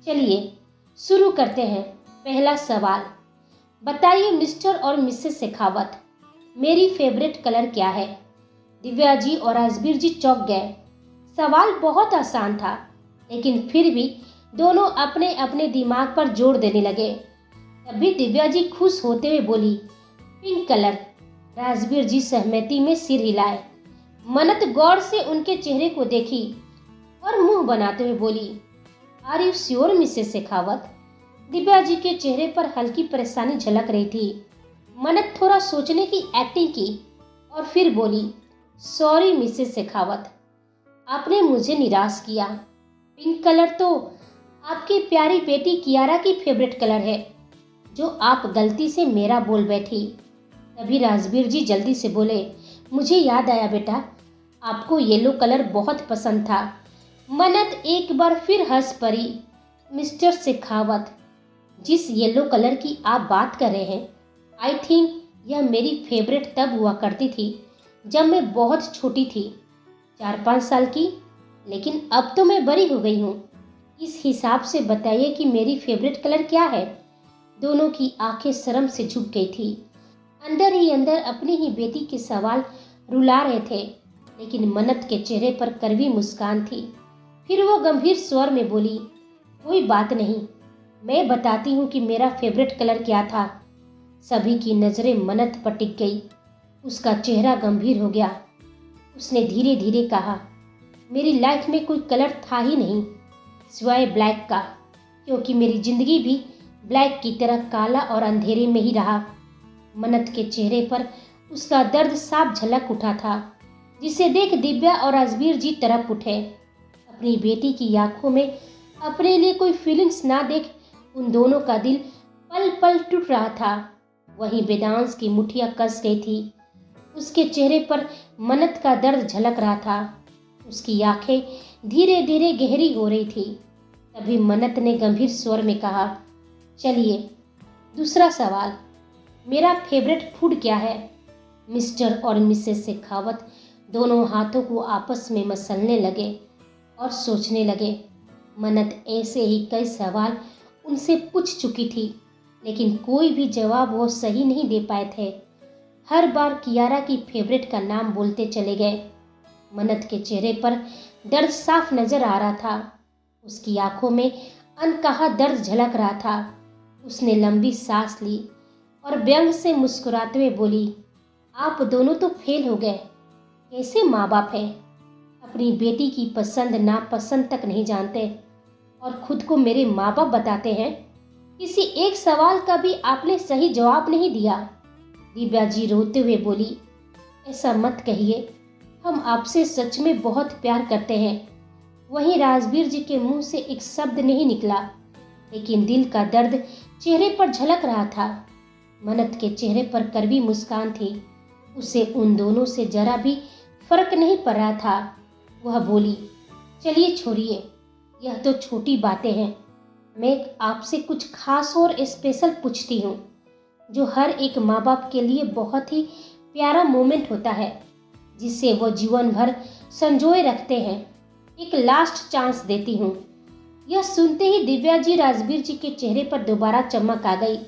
[SPEAKER 1] चलिए शुरू करते हैं। पहला सवाल, बताइए मिस्टर और मिसेस शेखावत, मेरी फेवरेट कलर क्या है? दिव्या जी और राजवीर जी चौंक गए। सवाल बहुत आसान था, लेकिन फिर भी दोनों अपने अपने दिमाग पर जोर देने लगे। तभी दिव्या जी खुश होते हुए बोली, पिंक कलर। राजवीर जी सहमति में सिर हिलाए। मन्नत गौर से उनके चेहरे को देखी और मुंह बनाते हुए बोली, are you sure Mrs Shekhawat? Divya ji के चेहरे पर हल्की परेशानी झलक रही थी। मन्नत थोड़ा सोचने की एक्टिंग की और फिर बोली, सॉरी मिसेस शेखावत, आपने मुझे निराश किया। पिंक कलर तो आपकी प्यारी बेटी कियारा की फेवरेट कलर है, जो आप गलती से मेरा बोल बैठी। तभी राजवीर जी जल्दी से बोले, मुझे याद आया बेटा, आपको येलो कलर बहुत पसंद था। मन्नत एक बार फिर हंस पड़ी। मिस्टर शेखावत, जिस येलो कलर की आप बात कर रहे हैं, आई थिंक यह मेरी फेवरेट तब हुआ करती थी जब मैं बहुत छोटी थी, 4-5 साल की। लेकिन अब तो मैं बड़ी हो गई हूँ। इस हिसाब से बताइए कि मेरी फेवरेट कलर क्या है। दोनों की आंखें शर्म से झुक गई थी। अंदर ही अंदर अपनी ही बेटी के सवाल रुला रहे थे, लेकिन मन्नत के चेहरे पर कड़वी मुस्कान थी। फिर वो गंभीर स्वर में बोली, कोई बात नहीं, मैं बताती हूँ कि मेरा फेवरेट कलर क्या था। सभी की नजरें मन्नत पर टिक गई। उसका चेहरा गंभीर हो गया। उसने धीरे धीरे कहा, मेरी लाइफ में कोई कलर था ही नहीं सिवाय ब्लैक का, क्योंकि मेरी जिंदगी भी ब्लैक की तरह काला और अंधेरे में ही रहा। मन्नत के चेहरे पर उसका दर्द साफ झलक उठा था, जिसे देख दिव्या और राजवीर जी तरफ उठे। अपनी बेटी की आंखों में अपने लिए कोई फीलिंग्स ना देख उन दोनों का दिल पल पल टूट रहा था। वहीं वेदांश की मुठ्ठियां कस गई थी। उसके चेहरे पर मन्नत का दर्द झलक रहा था। उसकी आंखें धीरे धीरे गहरी हो रही थी। तभी मन्नत ने गंभीर स्वर में कहा, चलिए दूसरा सवाल, मेरा फेवरेट फूड क्या है। मिस्टर और मिसेस शेखावत दोनों हाथों को आपस में मसलने लगे और सोचने लगे। मन्नत ऐसे ही कई सवाल उनसे पूछ चुकी थी, लेकिन कोई भी जवाब वो सही नहीं दे पाए थे। हर बार कियारा की फेवरेट का नाम बोलते चले गए। मन्नत के चेहरे पर दर्द साफ नजर आ रहा था। उसकी आंखों में अनकहा दर्द झलक रहा था। उसने लंबी सांस ली और व्यंग से मुस्कुराते हुए बोली, आप दोनों तो फेल हो गए। कैसे माँ बाप हैं, अपनी बेटी की पसंद नापसंद तक नहीं जानते और खुद को मेरे माँ बाप बताते हैं। किसी एक सवाल का भी आपने सही जवाब नहीं दिया। दिव्या जी रोते हुए बोली, ऐसा मत कहिए, हम आपसे सच में बहुत प्यार करते हैं। वहीं राजवीर जी के मुंह से एक शब्द नहीं निकला, लेकिन दिल का दर्द चेहरे पर झलक रहा था। मन्नत के चेहरे पर कड़वी मुस्कान थी। उसे उन दोनों से जरा भी फर्क नहीं पड़ रहा था। वह बोली, चलिए छोड़िए, यह तो छोटी बातें हैं। मैं आपसे कुछ खास और स्पेशल पूछती हूँ, जो हर एक माँ बाप के लिए बहुत ही प्यारा मोमेंट होता है, जिसे वो जीवन भर संजोए रखते हैं। एक लास्ट चांस देती हूँ। यह सुनते ही दिव्या जी राजवीर जी के चेहरे पर दोबारा चमक आ गई।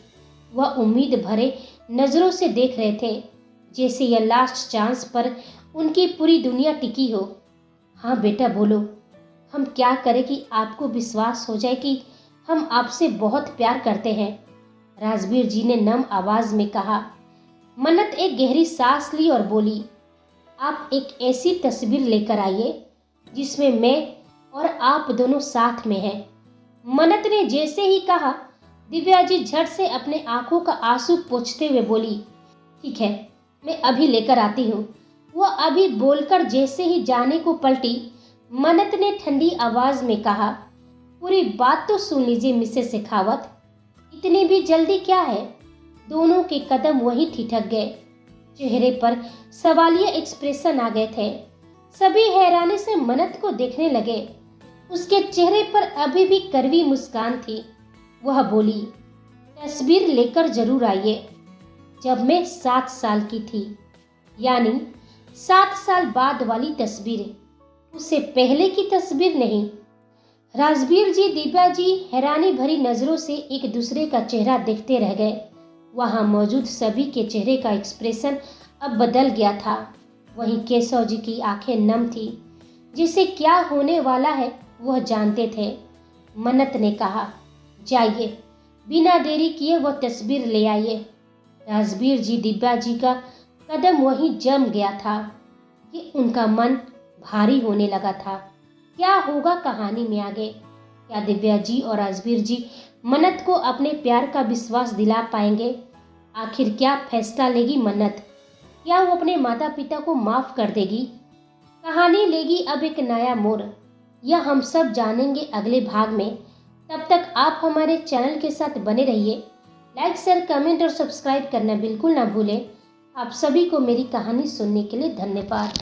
[SPEAKER 1] वह उम्मीद भरे नजरों से देख रहे थे, जैसे यह लास्ट चांस पर उनकी पूरी दुनिया टिकी हो। हाँ बेटा बोलो, हम क्या करें कि आपको विश्वास हो जाए कि हम आपसे बहुत प्यार करते हैं। राजवीर जी ने नम आवाज में कहा। मन्नत एक गहरी सांस ली और बोली, आप एक ऐसी तस्वीर लेकर आइए जिसमें मैं और आप दोनों साथ में हैं। मन्नत ने जैसे ही कहा, दिव्या जी झट से अपने आंखों का आंसू पोंछते हुए बोली, ठीक है, मैं अभी लेकर आती हूँ। वह अभी बोलकर जैसे ही जाने को पलटी, मन्नत ने ठंडी आवाज में कहा, पूरी बात तो सुन लीजिए मिसेस शेखावत, इतनी भी जल्दी क्या है। दोनों के कदम वहीं ठिठक गए। चेहरे पर सवालिया एक्सप्रेशन आ गए थे। सभी हैरानी से मन्नत को देखने लगे। उसके चेहरे पर अभी भी कड़वी मुस्कान थी। वह बोली, तस्वीर लेकर जरूर आइए। जब मैं 7 साल की थी, यानी 7 साल बाद वाली तस्वीर, उससे पहले की तस्वीर नहीं। राजवीर जी दिव्या जी हैरानी भरी नजरों से एक दूसरे का चेहरा देखते रह गए। वहां मौजूद सभी के चेहरे का एक्सप्रेशन अब बदल गया था। वहीं केशव जी की आंखें नम थी, जिसे क्या होने वाला है वह जानते थे। मन्नत ने कहा, जाइए, बिना देरी किए वह तस्वीर ले आइए। राजवीर जी दिव्या जी का कदम वहीं जम गया था कि उनका मन भारी होने लगा था। क्या होगा कहानी में आगे? क्या दिव्या जी और राजवीर जी मन्नत को अपने प्यार का विश्वास दिला पाएंगे? आखिर क्या फैसला लेगी मन्नत? क्या वो अपने माता पिता को माफ कर देगी? कहानी लेगी अब एक नया मोड़। यह हम सब जानेंगे अगले भाग में। तब तक आप हमारे चैनल के साथ बने रहिए। लाइक शेयर कमेंट और सब्सक्राइब करना बिल्कुल ना भूलें। आप सभी को मेरी कहानी सुनने के लिए धन्यवाद।